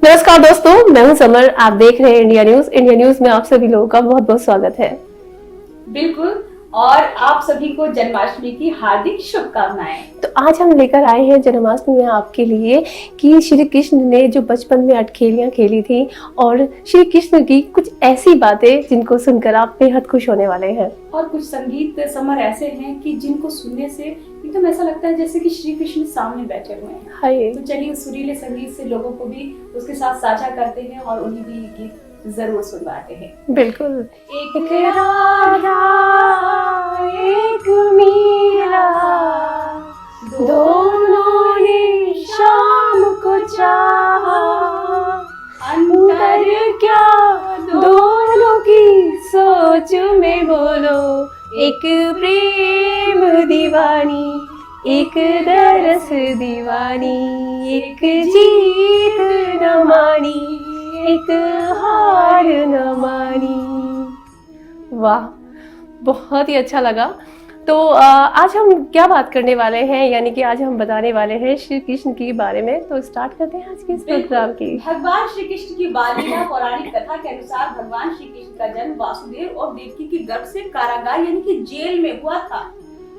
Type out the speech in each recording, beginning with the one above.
नमस्कार दोस्तों, मैं हूं समर। आप देख रहे हैं इंडिया न्यूज। इंडिया न्यूज में आप सभी लोगों का बहुत बहुत स्वागत है। बिल्कुल। और आप सभी को जन्माष्टमी की हार्दिक शुभकामनाएं। तो आज हम लेकर आए हैं जन्माष्टमी में आपके लिए कि श्री कृष्ण ने जो बचपन में अटखेलियां खेली थी और श्री कृष्ण की कुछ ऐसी बातें जिनको सुनकर आप बेहद खुश होने वाले हैं। और कुछ संगीत समर ऐसे हैं कि जिनको सुनने से एकदम ऐसा लगता है जैसे कि श्री कृष्ण सामने बैठे हुए हैं। हाय। तो चलिए उस सुरीले संगीत से लोगों को भी उसके साथ साझा करते हैं और उन्हें भी गीत जरूर सुनवाते हैं। बिल्कुल। एक राधा एक मीरा दोनों ने शाम को चाहा, अंतर क्या दोनों की सोच में बोलो, एक प्रेम दीवानी एक दरस दीवानी, एक जीत न मानी एक हार न मानी। वाह, बहुत ही अच्छा लगा। तो आज हम क्या बात करने वाले हैं, यानी कि आज हम बताने वाले हैं श्री कृष्ण के बारे में। तो स्टार्ट करते हैं आज के इस प्रोग्राम की। भगवान श्री कृष्ण की बाल लीला पौराणिक कथा के अनुसार भगवान श्री कृष्ण का जन्म वासुदेव और देवकी के गर्भ से कारागार यानी कि जेल में हुआ था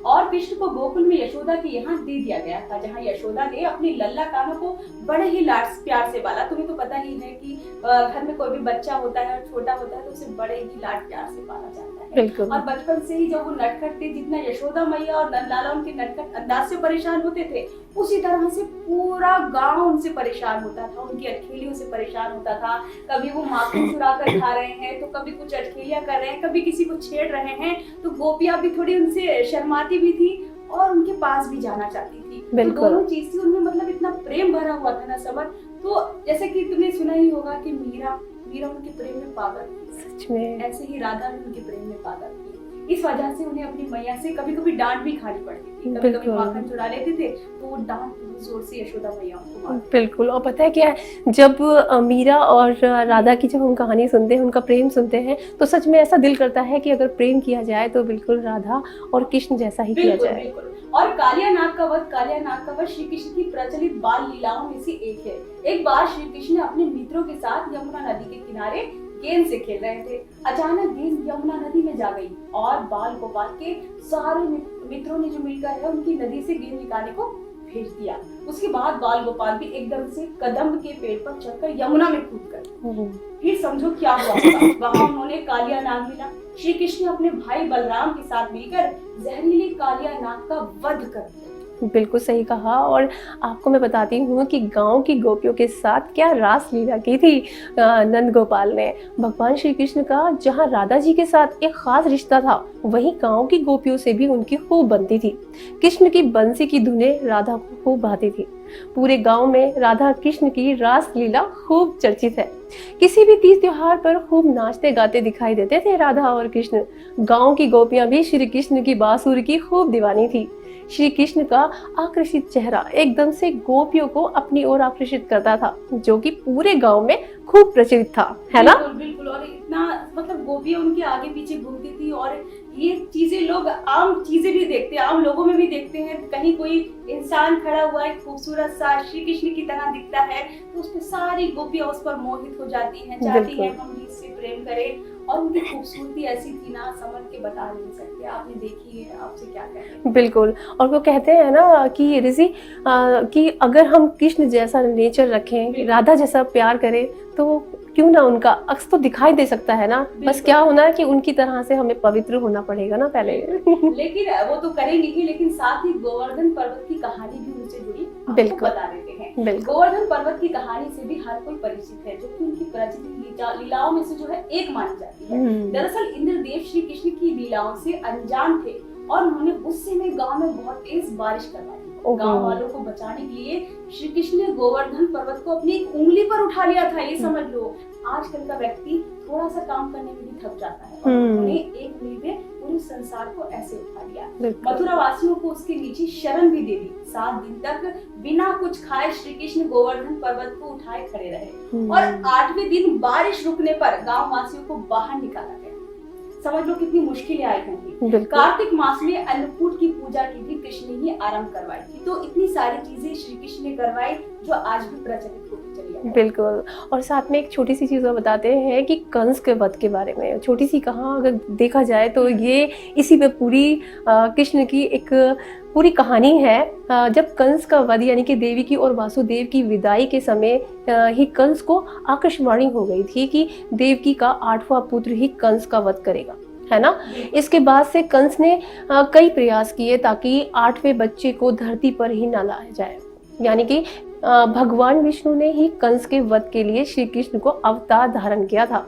और कृष्ण को गोकुल में यशोदा के यहाँ दे दिया गया था, जहाँ यशोदा ने अपने लल्ला कानों को बड़े ही लाड प्यार से पाला। तुम्हें तो पता ही है कि घर में कोई भी बच्चा होता है और छोटा होता है तो उसे बड़े ही लाड प्यार से पाला जाता है। बिल्कुल। और बचपन से ही जब वो नटखट थे, जितना यशोदा मैया और नंदलाला उनके नटखट अंदाज से परेशान होते थे, उसी तरह से पूरा गांव उनसे परेशान होता था, उनकी अटखेलियों से परेशान होता था। कभी वो माखन चुरा कर खा रहे हैं तो कभी कुछ अटखेलियां कर रहे हैं, कभी किसी को छेड़ रहे हैं, तो गोपियां भी थोड़ी उनसे शर्माती भी थी और उनके पास भी जाना चाहती थी। तो दोनों चीज थी उनमें, मतलब इतना प्रेम भरा हुआ था ना समर। तो जैसे कि तुमने सुना ही होगा कि मीरा उनके प्रेम में पागल थी। सच में ऐसे ही राधा भी उनके प्रेम में पागल थी। इस वजह से उन्हें अपनी मैया से कभी कभी डांट भी खानी पड़ती थी। कभी कभी माखन चुरा लेते थे तो वो डांट जोर से यशोदा मैया उनको मारती। बिल्कुल। और पता है क्या है, जब मीरा और राधा की जब हम कहानी सुनते हैं, उनका प्रेम सुनते हैं, तो सच में ऐसा दिल करता है कि अगर प्रेम किया जाए तो बिल्कुल राधा और कृष्ण जैसा ही किया जाए। बिल्कुल। और कालिया नाग का वध श्री कृष्ण की प्रचलित बाल लीलाओं में से एक है। एक बार श्री कृष्ण अपने मित्रों के साथ यमुना नदी के किनारे गेंद से खेल रहे थे। अचानक गेंद यमुना नदी में जा गई और बाल गोपाल के सारे मित्रों ने जो मिलकर है उनकी नदी से गेंद निकालने को भेज दिया। उसके बाद बाल गोपाल भी एकदम से कदम्ब के पेड़ पर चढ़कर यमुना में कूद गए। फिर समझो क्या हुआ होगा। वहां उन्होंने कालिया नाग मिला। श्री कृष्ण अपने भाई बलराम के साथ मिलकर जहरीली कालिया नाग का वध कर दिया। बिल्कुल सही कहा। और आपको मैं बताती हूँ कि गांव की गोपियों के साथ क्या रास लीला की थी नंद गोपाल ने। भगवान श्री कृष्ण का जहाँ राधा जी के साथ एक खास रिश्ता था, वहीं गांव की गोपियों से भी उनकी खूब बनती थी। कृष्ण की बंसी की धुनें राधा को खूब भाती थी। पूरे गांव में राधा कृष्ण की रास लीला खूब चर्चित है। किसी भी तीज त्योहार पर खूब नाचते गाते दिखाई देते थे राधा और कृष्ण। गांव की गोपियां भी श्री कृष्ण की बांसुरी की खूब दीवानी थी। श्री कृष्ण का आकर्षित चेहरा एकदम से गोपियों को अपनी ओर आकर्षित करता था, जो कि पूरे गांव में खूब प्रचलित था, है ना? बिल्कुल। और इतना मतलब गोपियां उनके आगे पीछे घूमती थी और ये चीजें लोग आम चीजें भी देखते हैं, आम लोगों में भी देखते हैं। कहीं कोई इंसान खड़ा हुआ है खूबसूरत सा श्री कृष्ण की तरह दिखता है तो उसमें सारी गोपियां उस पर मोहित हो जाती हैं, चाहती हैं हम भी इससे प्रेम करें। और उनकी खूबसूरती ऐसी थी ना, समझ के बता नहीं सकते। आपने देखी है, आपसे क्या कहें। बिल्कुल। और वो कहते हैं ना कि ऋषि कि अगर हम कृष्ण जैसा नेचर रखें, राधा जैसा प्यार करें, तो क्यों ना उनका अक्स तो दिखाई दे सकता है ना। बस क्या होना है कि उनकी तरह से हमें पवित्र होना पड़ेगा ना पहले। लेकिन वो तो करेंगे ही, लेकिन साथ ही गोवर्धन पर्वत की कहानी भी उनसे जुड़ी बिल्कुल बता देते हैं। गोवर्धन पर्वत की कहानी से भी हर कोई परिचित है, जो कि उनकी प्रचलित लीलाओं में से जो है एक मानी जाती है। दरअसल इंद्रदेव श्री कृष्ण की लीलाओं से अनजान थे और उन्होंने गुस्से में गांव में बहुत तेज बारिश करवाई। गांव वालों को बचाने के लिए श्री कृष्ण ने गोवर्धन पर्वत को अपनी एक उंगली पर उठा लिया था। ये समझ लो, आजकल का व्यक्ति थोड़ा सा काम करने में भी थक जाता है और उन्होंने एक उंगली पे पूरे संसार को ऐसे उठा लिया। मथुरा वासियों को उसके नीचे शरण भी दे दी। 7 दिन तक बिना कुछ खाए श्री कृष्ण गोवर्धन पर्वत को उठाए खड़े रहे और 8वें दिन बारिश रुकने पर गांव वासियों को बाहर निकाला गया। समझ लो कितनी मुश्किलें आई होंगी। बिल्कुल। कार्तिक मास में अन्नकूट की पूजा की भी कृष्ण ही आरंभ करवाई थी। तो इतनी सारी चीजें श्री कृष्ण ने करवाई जो आज भी प्रचलित होती चली आ रही है। बिल्कुल। और साथ में एक छोटी सी चीज़ और बताते हैं कि कंस के वध के बारे में, छोटी सी कहाँ अगर देखा जाए तो ये इसी पे पूरी कृष्ण की एक पूरी कहानी है। जब कंस का वध यानी कि देवकी और वासुदेव की विदाई के समय ही कंस को आकाशवाणी हो गई थी कि देवकी का 8वां पुत्र ही कंस का वध करेगा, है ना। इसके बाद से कंस ने कई प्रयास किए ताकि 8वें बच्चे को धरती पर ही न लाया जाए, यानी कि भगवान विष्णु ने ही कंस के वध के लिए श्री कृष्ण को अवतार धारण किया था।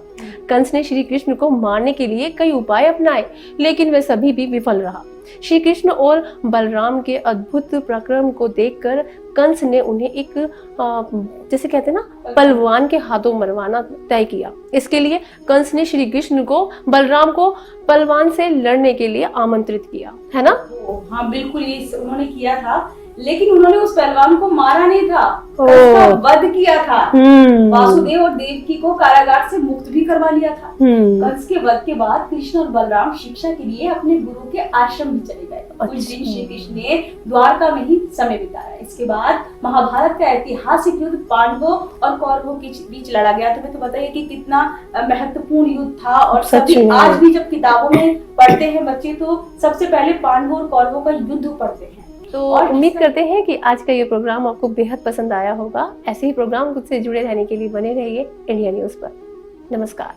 कंस ने श्री कृष्ण को मारने के लिए कई उपाय अपनाए, लेकिन वह सभी भी विफल रहा। श्री कृष्ण और बलराम के अद्भुत पराक्रम को देखकर कंस ने उन्हें एक जैसे कहते हैं ना पहलवान के हाथों मरवाना तय किया। इसके लिए कंस ने श्री कृष्ण को बलराम को पहलवान से लड़ने के लिए आमंत्रित किया, है ना। हाँ बिल्कुल, ये उन्होंने किया था, लेकिन उन्होंने उस पहलवान को मारा नहीं था, उसका वध किया था। वासुदेव और देवकी को कारागार से मुक्त भी करवा लिया था। कंस के वध के बाद कृष्ण और बलराम शिक्षा के लिए अपने गुरु के आश्रम में चले गए। उस दिन श्री कृष्ण ने द्वारका में ही समय बिताया। इसके बाद महाभारत का ऐतिहासिक युद्ध पांडवों और कौरवों के बीच लड़ा गया। तुम्हें तो बताइए कि कितना महत्वपूर्ण युद्ध था। और सभी आज भी जब किताबों में पढ़ते हैं बच्चे तो सबसे पहले पांडवों और कौरवों का युद्ध पढ़ते हैं। तो उम्मीद करते हैं कि आज का ये प्रोग्राम आपको बेहद पसंद आया होगा। ऐसे ही प्रोग्राम खुद से जुड़े रहने के लिए बने रहिए इंडिया न्यूज़ पर। नमस्कार।